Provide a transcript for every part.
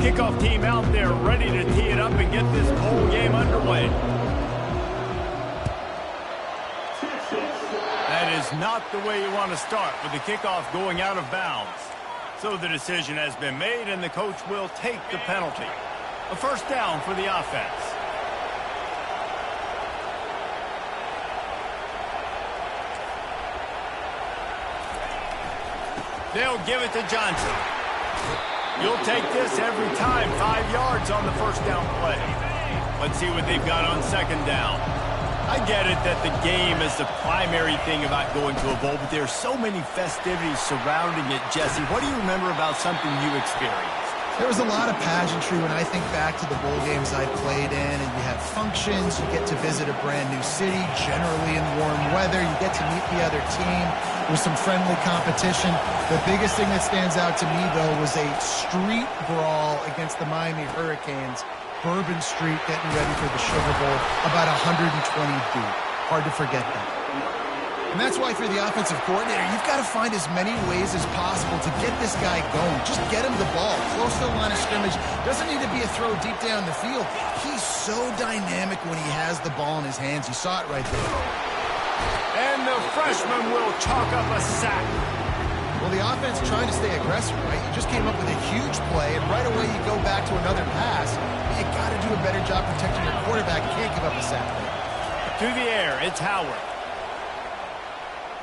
Kickoff team out there ready to tee it up and get this bowl game underway. That is not the way you want to start with the kickoff going out of bounds. So the decision has been made, and the coach will take the penalty. A first down for the offense. They'll give it to Johnson. You'll take this every time. 5 yards on the first down play. Let's see what they've got on second down. I get it that the game is the primary thing about going to a bowl, but there are so many festivities surrounding it. Jesse, what do you remember about something you experienced? There was a lot of pageantry when I think back to the bowl games I played in, and you have functions, you get to visit a brand new city, generally in warm weather, you get to meet the other team with some friendly competition. The biggest thing that stands out to me, though, was a street brawl against the Miami Hurricanes, Bourbon Street, getting ready for the Sugar Bowl, about 120 deep. Hard to forget that. And that's why for the offensive coordinator, you've got to find as many ways as possible to get this guy going. Just get him the ball close to the line of scrimmage. Doesn't need to be a throw deep down the field. He's so dynamic when he has the ball in his hands. You saw it right there. And the freshman will chalk up a sack. Well, the offense trying to stay aggressive, right? You just came up with a huge play, and right away you go back to another pass. You got to do a better job protecting your quarterback. You can't give up a sack. To the air, it's Howard.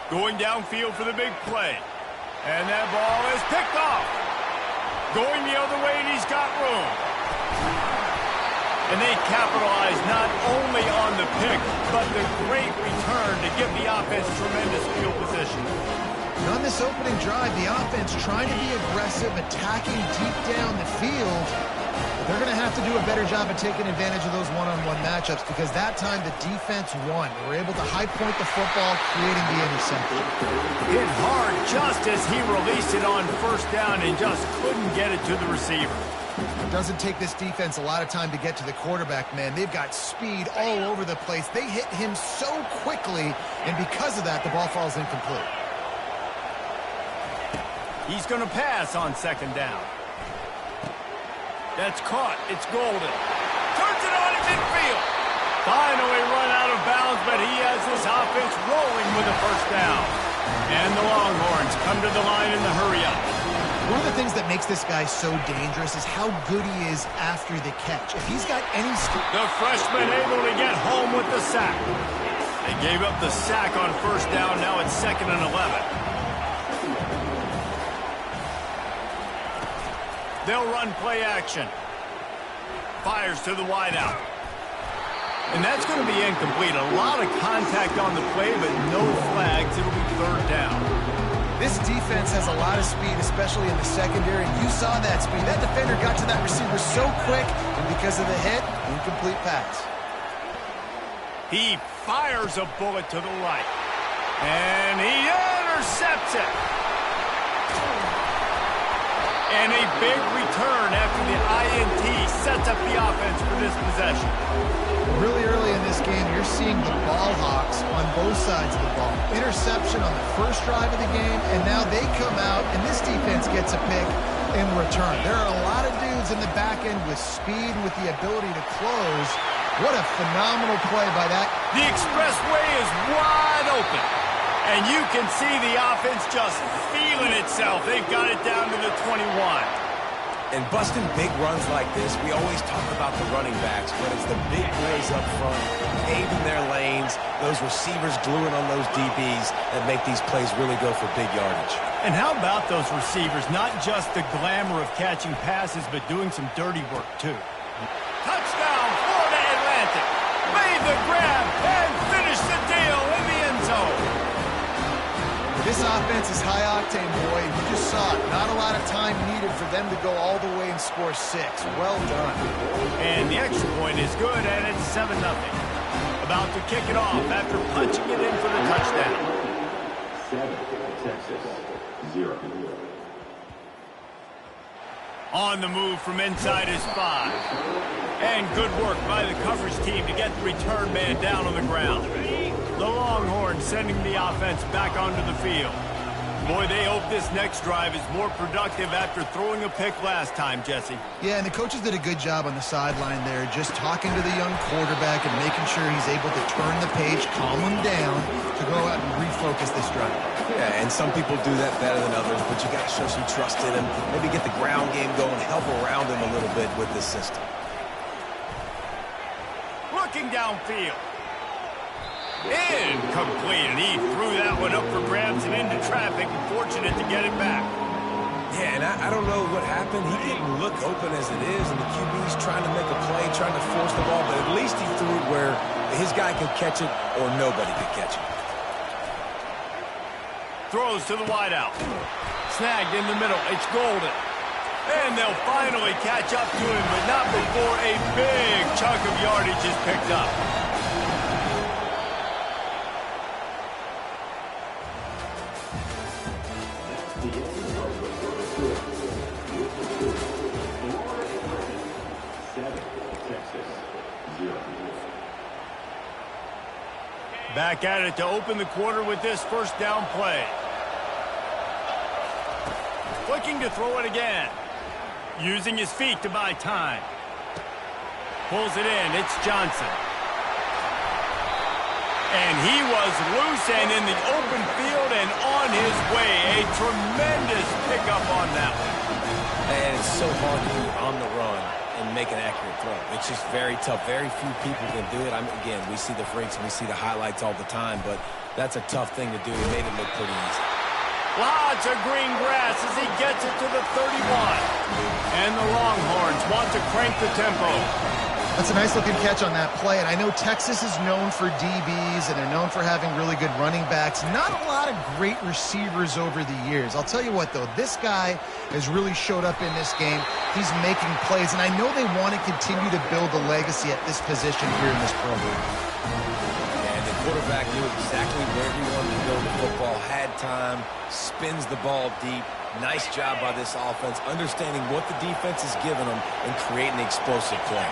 Going downfield for the big play. And that ball is picked off. Going the other way, and he's got room. And they capitalize not only on the pick, but the great return to give the offense tremendous field position. And on this opening drive, the offense trying to be aggressive, attacking deep down the field. They're going to have to do a better job of taking advantage of those one-on-one matchups, because that time the defense won. They were able to high point the football, creating the interception. Hit hard just as he released it on first down and just couldn't get it to the receiver. It doesn't take this defense a lot of time to get to the quarterback, man. They've got speed all over the place. They hit him so quickly, and because of that, the ball falls incomplete. He's going to pass on second down. That's caught. It's Golden. Turns it on in midfield. Finally run out of bounds, but he has this offense rolling with a first down. And the Longhorns come to the line in the hurry-up. One of the things that makes this guy so dangerous is how good he is after the catch. If he's got any... The freshman able to get home with the sack. They gave up the sack on first down. Now it's 2nd and 11. They'll run play action. Fires to the wideout. And that's going to be incomplete. A lot of contact on the play, but no flags. It'll be third down. This defense has a lot of speed, especially in the secondary. You saw that speed. That defender got to that receiver so quick, and because of the hit, incomplete pass. He fires a bullet to the right. And he intercepts it. And a big return after the INT sets up the offense for this possession. Really early in this game, you're seeing the ball hawks on both sides of the ball. Interception on the first drive of the game, and now they come out, and this defense gets a pick in return. There are a lot of dudes in the back end with speed and with the ability to close. What a phenomenal play by that. The expressway is wide open. And you can see the offense just feeling itself. They've got it down to the 21. And busting big runs like this, we always talk about the running backs, but it's the big boys up front, paving their lanes, those receivers gluing on those DBs that make these plays really go for big yardage. And how about those receivers? Not just the glamour of catching passes, but doing some dirty work, too. Touchdown, Florida Atlantic. Made the grab and finished the deal in the end zone. This offense is high-octane, boy. You just saw it. Not a lot of time needed for them to go all the way and score 6. Well done. And the extra point is good, and it's 7-0. About to kick it off after punching it in for the touchdown. 7, Texas, 0. On the move from inside is 5. And good work by the coverage team to get the return man down on the ground. The Longhorns sending the offense back onto the field. Boy, they hope this next drive is more productive after throwing a pick last time, Jesse. Yeah, and the coaches did a good job on the sideline there, just talking to the young quarterback and making sure he's able to turn the page, calm him down, to go out and refocus this drive. Yeah, and some people do that better than others, but you got to show some trust in him. Maybe get the ground game going, help around him a little bit with this system. Looking downfield. Incomplete, and he threw that one up for grabs and into traffic, and fortunate to get it back. Yeah, and I don't know what happened. He didn't look open as it is, and the QB's trying to make a play, trying to force the ball, but at least he threw it where his guy could catch it or nobody could catch it. Throws to the wideout. Snagged in the middle. It's Golden. And they'll finally catch up to him, but not before a big chunk of yardage is picked up. Back at it to open the quarter with this first down play. Looking to throw it again. Using his feet to buy time. Pulls it in. It's Johnson. And he was loose and in the open field and on his way. A tremendous pickup on that one. And it's so hard to do on the run and make an accurate throw. It's just very tough. Very few people can do it. Again, we see the freaks and we see the highlights all the time, but that's a tough thing to do. He made it look pretty easy. Lots of green grass as he gets it to the 31. And the Longhorns want to crank the tempo. That's a nice-looking catch on that play, and I know Texas is known for DBs, and they're known for having really good running backs. Not a lot of great receivers over the years. I'll tell you what, though, this guy has really showed up in this game. He's making plays, and I know they want to continue to build a legacy at this position here in this program. And the quarterback knew exactly where he wanted to go with the football, had time, spins the ball deep. Nice job by this offense, understanding what the defense is giving them and creating an explosive play.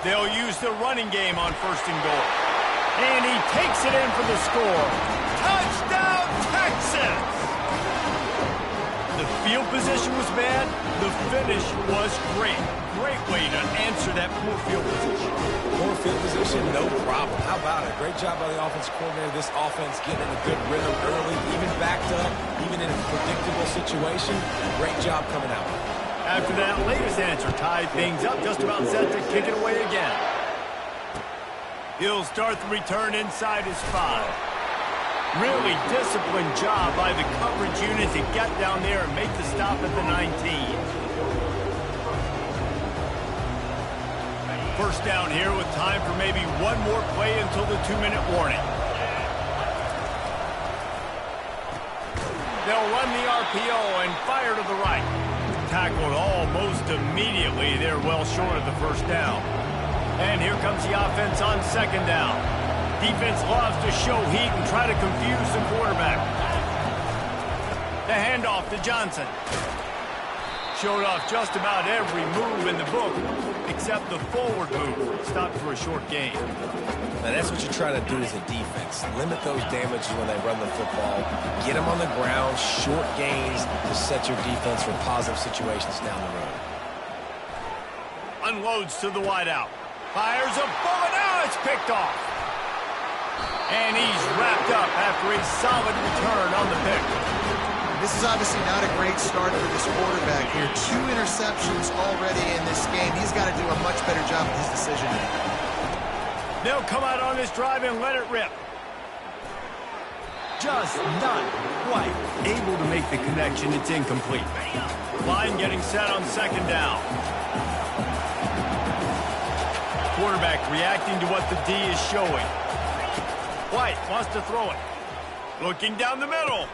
They'll use the running game on first and goal. And he takes it in for the score. Touchdown, Texas! The field position was bad. The finish was great. Great way to answer that poor field position. Poor field position, no problem. How about it? Great job by the offensive coordinator. This offense getting in a good rhythm early, even backed up, even in a predictable situation. Great job coming out. After that latest answer, tied things up, just about set to kick it away again. He'll start the return inside his 5. Really disciplined job by the coverage unit to get down there and make the stop at the 19. First down here with time for maybe one more play until the 2-minute warning. They'll run the RPO and fire to the right. Tackled almost immediately. They're well short of the first down. And here comes the offense on second down. Defense loves to show heat and try to confuse the quarterback. The handoff to Johnson. Showed off just about every move in the book except the forward move. Stopped for a short gain. Now that's what you try to do as a defense. Limit those damages when they run the football. Get them on the ground, short gains to set your defense for positive situations down the road. Unloads to the wideout. Fires a bullet. Now it's picked off. And he's wrapped up after a solid return on the pick. This is obviously not a great start for this quarterback here. 2 interceptions already in this game. He's got to do a much better job with his decision-making. They'll come out on this drive and let it rip. Just not quite able to make the connection. It's incomplete. Line getting set on second down. Quarterback reacting to what the D is showing. White wants to throw it. Looking down the middle.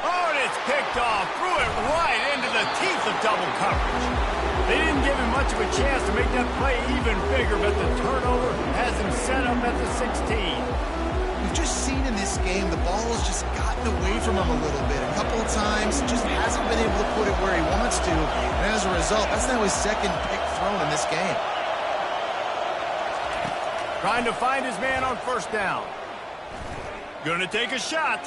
Oh, and it's picked off. Threw it right into the teeth of double coverage. They didn't give him much of a chance to make that play even bigger, but the turnover has him set up at the 16. We've just seen in this game the ball has just gotten away from him a little bit. A couple of times, just hasn't been able to put it where he wants to. And as a result, that's now his second pick thrown in this game. Trying to find his man on first down. Gonna take a shot.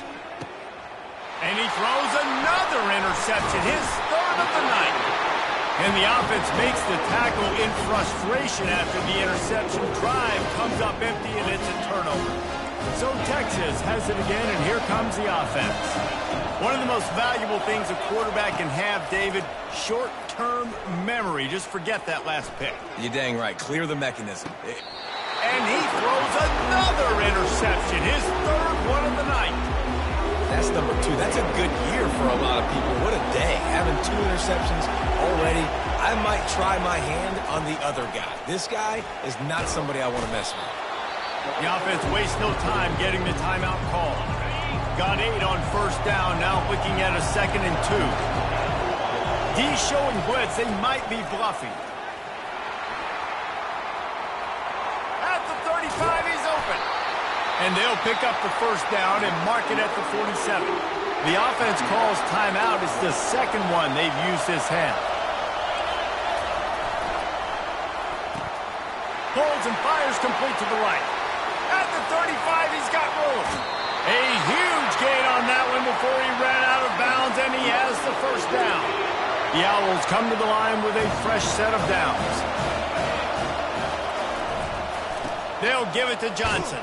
And he throws another interception, his third of the night. And the offense makes the tackle in frustration after the interception. Drive comes up empty, and it's a turnover. So Texas has it again, and here comes the offense. One of the most valuable things a quarterback can have, David, short-term memory. Just forget that last pick. You're dang right. Clear the mechanism. And he throws another interception, his third one of the night. That's number 2. That's a good year for a lot of people. What a day. Having 2 interceptions already. I might try my hand on the other guy. This guy is not somebody I want to mess with. The offense wastes no time getting the timeout call. Got 8 on first down, now looking at a 2nd and 2. D showing blitz, they might be bluffing. At the 35, he's open. And they'll pick up the first down and mark it at the 47. The offense calls timeout. It's the second one they've used this half. Holds and fires complete to the right. At the 35, he's got room. A huge gain on that one before he ran out of bounds, and he has the first down. The Owls come to the line with a fresh set of downs. They'll give it to Johnson.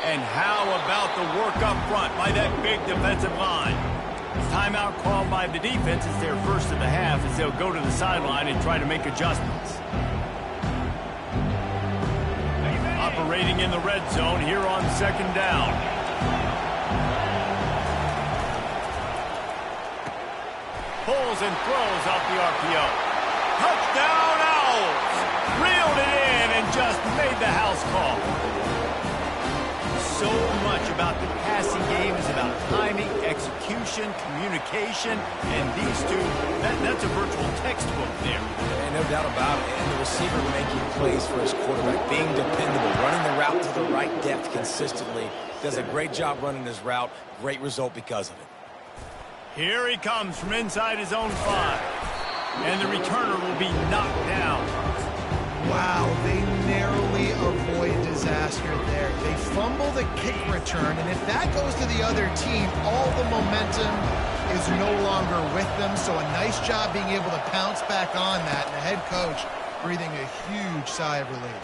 And how about the work up front by that big defensive line? Timeout called by the defense. It's their first of the half as they'll go to the sideline and try to make adjustments. Operating in the red zone here on second down. Pulls and throws off the RPO. Touchdown Owls! Reeled it in and just made the house call. So much about the passing game is about timing, execution, communication, and these two, that's a virtual textbook there. And no doubt about it. And the receiver making plays for his quarterback, being dependable, running the route to the right depth consistently. Does a great job running his route. Great result because of it. Here he comes from inside his own 5. And the returner will be knocked down. Wow, they narrowly avoid disaster there. They fumble the kick return, and if that goes to the other team, all the momentum is no longer with them. So a nice job being able to pounce back on that, and the head coach breathing a huge sigh of relief.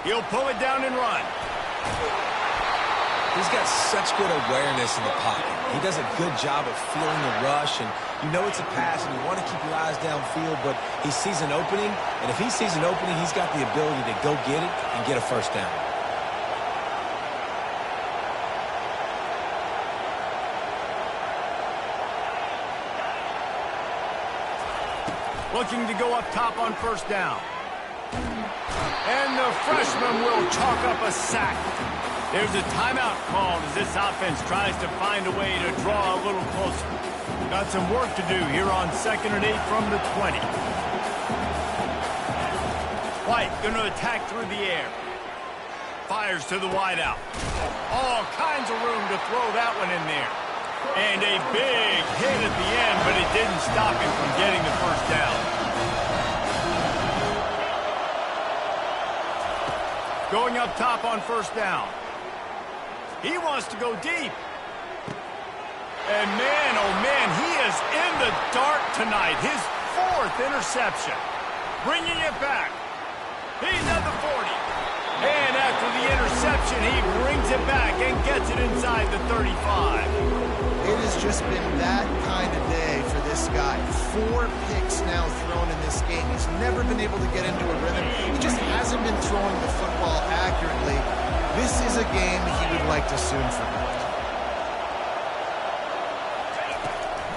He'll pull it down and run. He's got such good awareness in the pocket. He does a good job of feeling the rush, and you know it's a pass, and you want to keep your eyes downfield, but he sees an opening, and if he sees an opening, he's got the ability to go get it and get a first down. Looking to go up top on first down. And the freshman will chalk up a sack. There's a timeout called as this offense tries to find a way to draw a little closer. Got some work to do here on 2nd and 8 from the 20. White going to attack through the air. Fires to the wideout. All kinds of room to throw that one in there. And a big hit at the end, but it didn't stop him from getting the first down. Going up top on first down. He wants to go deep. And man, oh man, he is in the dark tonight. His 4th interception. Bringing it back. He's at the 40. And after the interception, he brings it back and gets it inside the 35. It has just been that kind of day for this guy. 4 picks now thrown in this game. He's never been able to get into a rhythm. He just hasn't been throwing the football accurately. This is a game he would like to soon forget.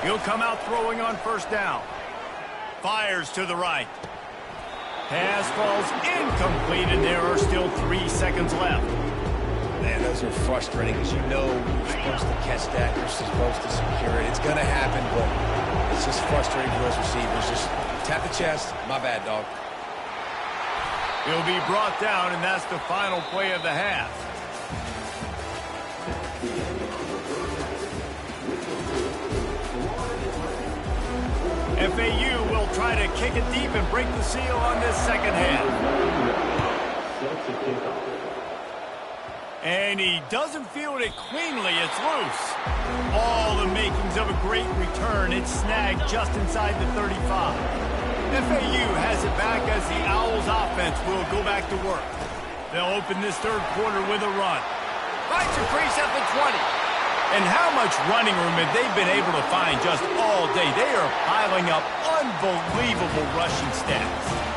He'll come out throwing on first down. Fires to the right. Pass falls incomplete, and there are still 3 seconds left. Man, those are frustrating because you know you're supposed to catch that, you're supposed to secure it. It's going to happen, but it's just frustrating for those receivers. Just tap the chest. My bad, dog. He'll be brought down, and that's the final play of the half. FAU will try to kick it deep and break the seal on this second half. And he doesn't field it cleanly. It's loose. All the makings of a great return. It's snagged just inside the 35. FAU has it back as the Owls offense will go back to work. They'll open this third quarter with a run. Finds a crease at the 20. And how much running room have they been able to find just all day? They are piling up unbelievable rushing stats.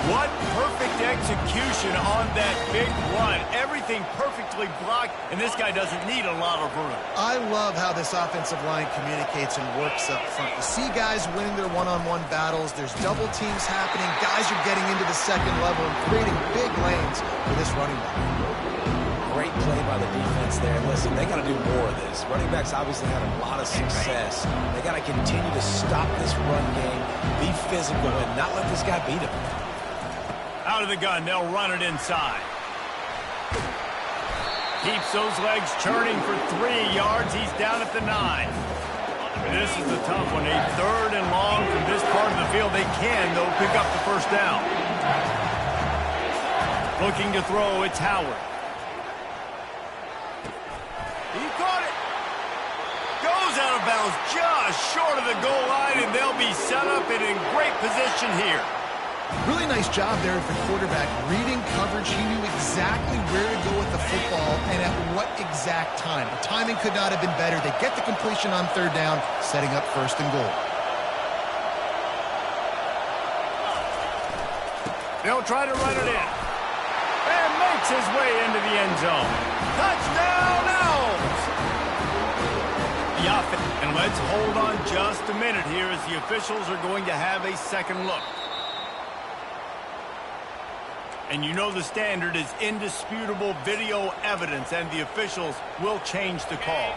What perfect execution on that big run. Everything perfectly blocked, and this guy doesn't need a lot of room. I love how this offensive line communicates and works up front. You see guys winning their one-on-one battles. There's double teams happening. Guys are getting into the second level and creating big lanes for this running back. Great play by the defense there. Listen, they got to do more of this. Running backs obviously had a lot of success. They got to continue to stop this run game, be physical, and not let this guy beat them. Out of the gun, they'll run it inside. Keeps those legs churning for 3 yards. He's down at the 9. This is a tough one. A third and long from this part of the field. They can, though, pick up the first down. Looking to throw, it's Howard. He caught it. Goes out of bounds just short of the goal line, and they'll be set up and in great position here. Really nice job there of the quarterback. Reading coverage, he knew exactly where to go with the football and at what exact time. The timing could not have been better. They get the completion on third down, setting up first and goal. They'll try to run it in. And makes his way into the end zone. Touchdown, Owls! And let's hold on just a minute here as the officials are going to have a second look. And you know the standard is indisputable video evidence, and the officials will change the call.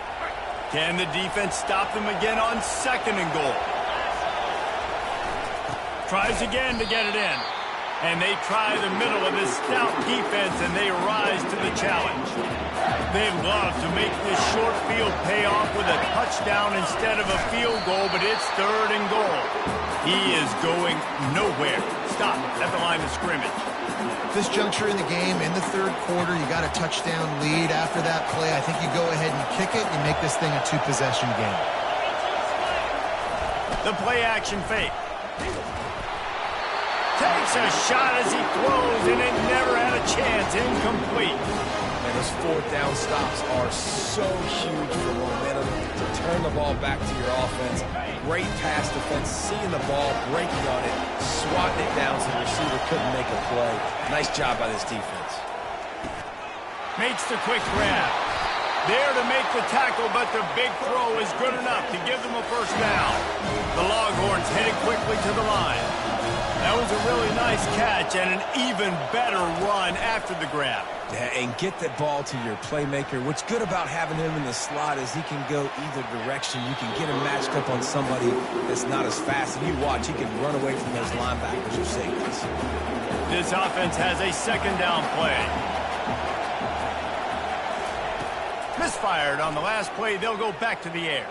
Can the defense stop them again on second and goal? Tries again to get it in. And they try the middle of this stout defense, and they rise to the challenge. They love to make this short field pay off with a touchdown instead of a field goal, but it's third and goal. He is going nowhere. Stop at the line of scrimmage. This juncture in the game, in the third quarter, you got a touchdown lead. After that play, I think you go ahead and kick it and make this thing a two-possession game. The play-action fake. Takes a shot as he throws, and it never had a chance. Incomplete. And those fourth down stops are so huge for momentum to turn the ball back to your offense. Great pass defense, seeing the ball, breaking on it, swatting it down so the receiver couldn't make a play. Nice job by this defense. Makes the quick grab. There to make the tackle, but the big throw is good enough to give them a first down. The Longhorns headed quickly to the line. That was a really nice catch and an even better run after the grab. Yeah, and get that ball to your playmaker. What's good about having him in the slot is he can go either direction. You can get him matched up on somebody that's not as fast. And you watch, he can run away from those linebackers or safeties. This offense has a second down play. Misfired on the last play. They'll go back to the air.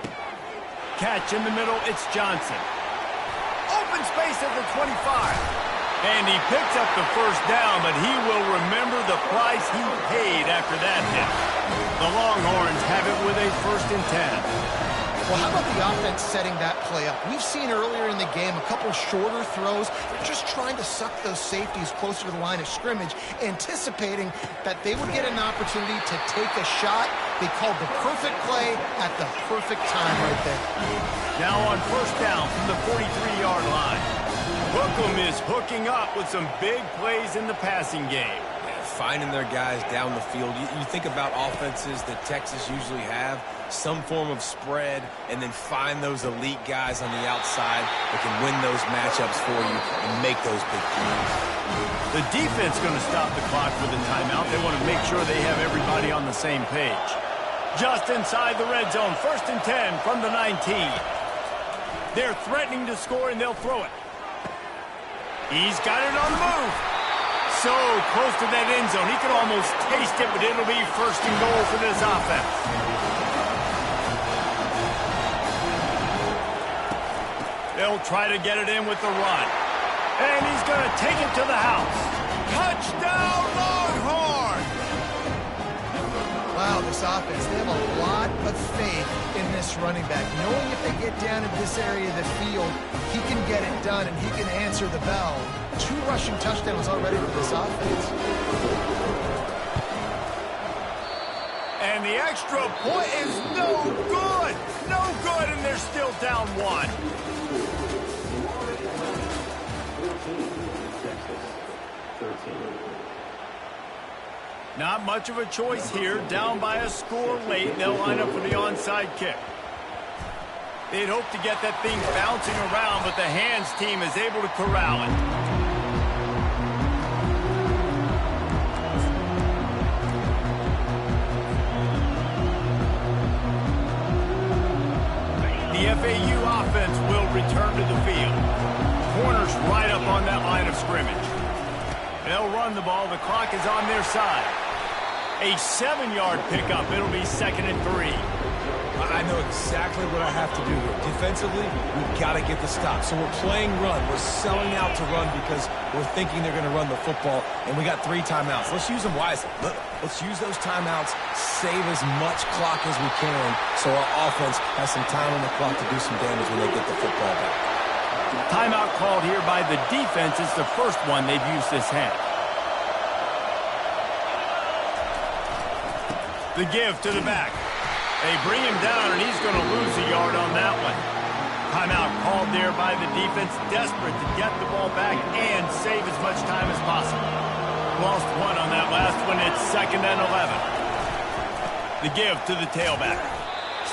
Catch in the middle. It's Johnson. Open space at the 25. And he picks up the first down, but he will remember the price he paid after that hit. The Longhorns have it with a 1st and 10. Well, how about the offense setting that play up? We've seen earlier in the game a couple shorter throws. They're just trying to suck those safeties closer to the line of scrimmage, anticipating that they would get an opportunity to take a shot. They called the perfect play at the perfect time right there. Now on first down from the 43-yard line. Hookem is hooking up with some big plays in the passing game. Finding their guys down the field. You think about offenses that Texas usually have, some form of spread, and then find those elite guys on the outside that can win those matchups for you and make those big plays. The defense going to stop the clock with a timeout. They want to make sure they have everybody on the same page. Just inside the red zone, 1st and 10 from the 19. They're threatening to score, and they'll throw it. He's got it on the move. So close to that end zone. He can almost taste it, but it'll be 1st and goal for this offense. They'll try to get it in with the run. And he's going to take it to the house. Touchdown, Longhorn! wow, this offense, they have a lot of faith in this running back. Knowing if they get down in this area of the field, he can get it done and he can answer the bell. 2 rushing touchdowns already for this offense. And the extra point is no good. No good, and they're still down 1. Not much of a choice here. Down by a score late. They'll line up for the onside kick. They'd hope to get that thing bouncing around, but the hands team is able to corral it. The FAU offense will return to the field. Corners right up on that line of scrimmage. They'll run the ball. The clock is on their side. A 7-yard pickup. It'll be 2nd and 3. I know exactly what I have to do here. Defensively, we've got to get the stop. So we're playing run. We're selling out to run because we're thinking they're going to run the football, and we got 3 timeouts. Let's use them wisely. Let's use those timeouts, save as much clock as we can so our offense has some time on the clock to do some damage when they get the football back. Timeout called here by the defense. It's the first one they've used this half. The give to the back. They bring him down, and he's going to lose a yard on that one. Timeout called there by the defense, desperate to get the ball back and save as much time as possible. Lost 1 on that last one. It's 2nd and 11. The give to the tailback.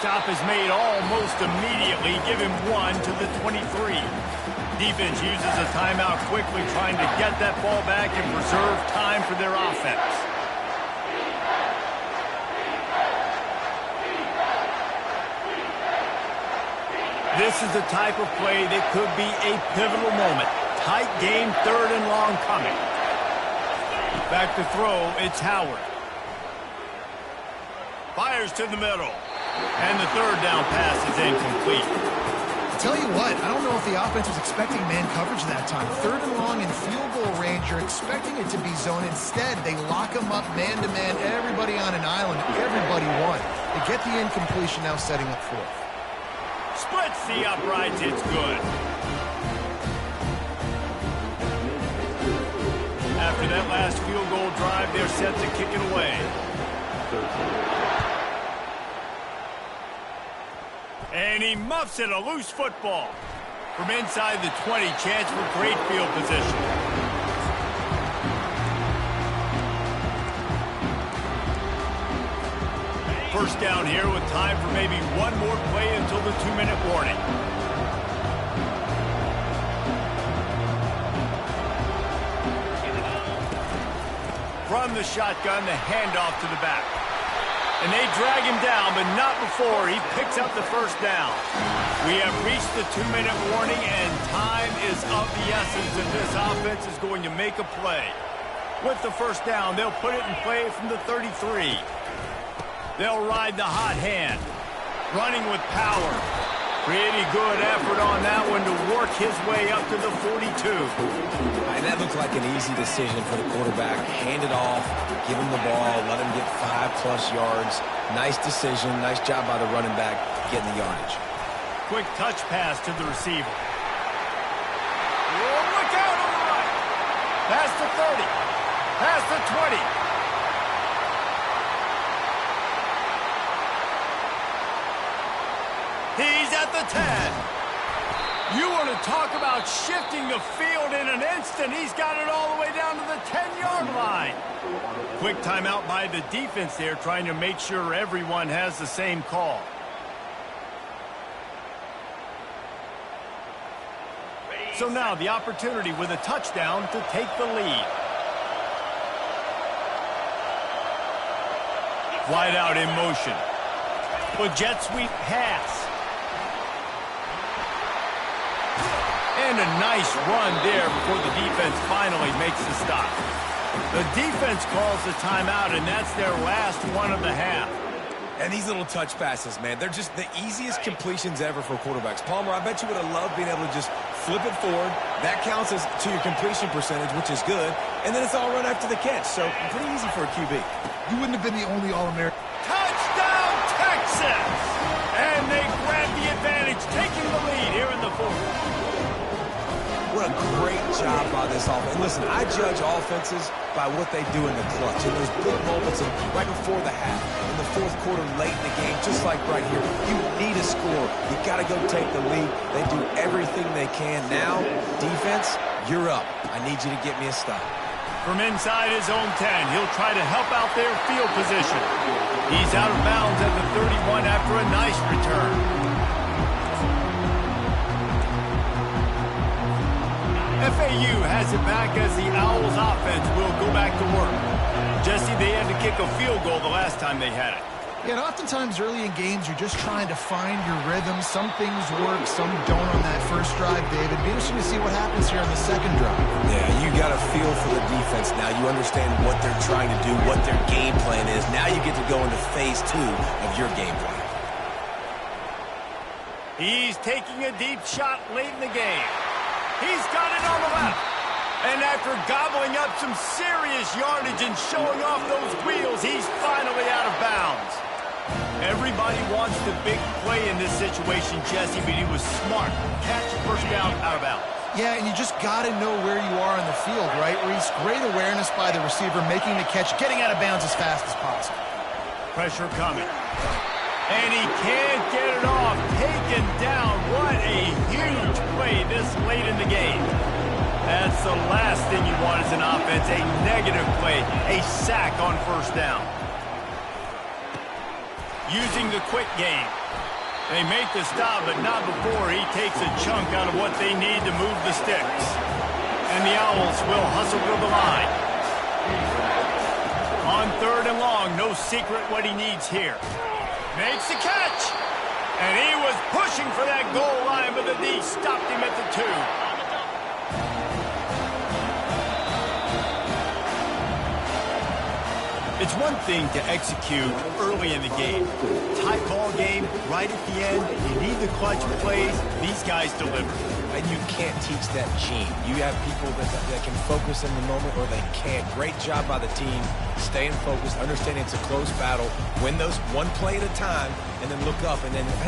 Stop is made almost immediately. Give him 1 to the 23. Defense uses a timeout quickly, trying to get that ball back and preserve time for their offense. This is the type of play that could be a pivotal moment. Tight game, 3rd and long coming. Back to throw, it's Howard. Fires to the middle. And the 3rd down pass is incomplete. I'll tell you what, I don't know if the offense was expecting man coverage that time. 3rd and long in field goal range, you're expecting it to be zone. Instead, they lock them up man-to-man, everybody on an island, everybody won. They get the incompletion, now setting up 4th. Splits the uprights, it's good. After that last field goal drive, they're set to kick it away. And he muffs it, a loose football. From inside the 20, chance for great field position. First down here with time for maybe one more play until the 2-minute warning. From the shotgun, the handoff to the back. And they drag him down, but not before he picks up the first down. We have reached the 2-minute warning, and time is of the essence, and this offense is going to make a play. With the first down, they'll put it in play from the 33. They'll ride the hot hand. Running with power. Pretty good effort on that one to work his way up to the 42. That looked like an easy decision for the quarterback. Hand it off, give him the ball, let him get 5+ yards. Nice decision. Nice job by the running back getting the yardage. Quick touch pass to the receiver. Oh, look out on the right. Past the 30. Past the 20. He's at the 10. You want to talk about shifting the field in an instant. He's got it all the way down to the 10-yard line. Quick timeout by the defense there, trying to make sure everyone has the same call. So now the opportunity with a touchdown to take the lead. Wide out in motion. With jet sweep pass. And a nice run there before the defense finally makes the stop. The defense calls the timeout, and that's their last one of the half. And these little touch passes, man, they're just the easiest completions ever for quarterbacks. Palmer, I bet you would have loved being able to just flip it forward. That counts as to your completion percentage, which is good. And then it's all run after the catch, so pretty easy for a QB. You wouldn't have been the only All-American. sets. And they grab the advantage, taking the lead here in the fourth. What a great job by this offense. And listen, I judge offenses by what they do in the clutch. In those big moments and right before the half, in the fourth quarter, late in the game, just like right here. You need a score. You got to go take the lead. They do everything they can. Now, defense, you're up. I need you to get me a stop. From inside his own 10, he'll try to help out their field position. He's out of bounds at the 31 after a nice return. FAU has it back as the Owls offense will go back to work. Jesse, they had to kick a field goal the last time they had it. Yeah, and oftentimes early in games, you're just trying to find your rhythm. Some things work, some don't on that first drive, David. Be interesting to see what happens here on the second drive. Yeah, you got a feel for the defense now. You understand what they're trying to do, what their game plan is. Now you get to go into phase 2 of your game plan. He's taking a deep shot late in the game. He's got it on the left. And after gobbling up some serious yardage and showing off those wheels, he's finally out of bounds. Everybody wants the big play in this situation, Jesse, but he was smart. Catch, first down, out of bounds. Yeah, and you just got to know where you are on the field, right? Reese, great awareness by the receiver, making the catch, getting out of bounds as fast as possible. Pressure coming. And he can't get it off. Taken down. What a huge play this late in the game. That's the last thing you want as an offense, a negative play, a sack on first down. Using the quick game. They make the stop, but not before he takes a chunk out of what they need to move the sticks. And the Owls will hustle to the line. On third and long, no secret what he needs here. Makes the catch. And he was pushing for that goal line, but the D stopped him at the 2. It's one thing to execute early in the game. Tight ball game, right at the end, you need the clutch plays. These guys deliver. And you can't teach that gene. You have people that can focus in the moment or they can't. Great job by the team, staying focused, understanding it's a close battle, win those one play at a time, and then look up and then, hey,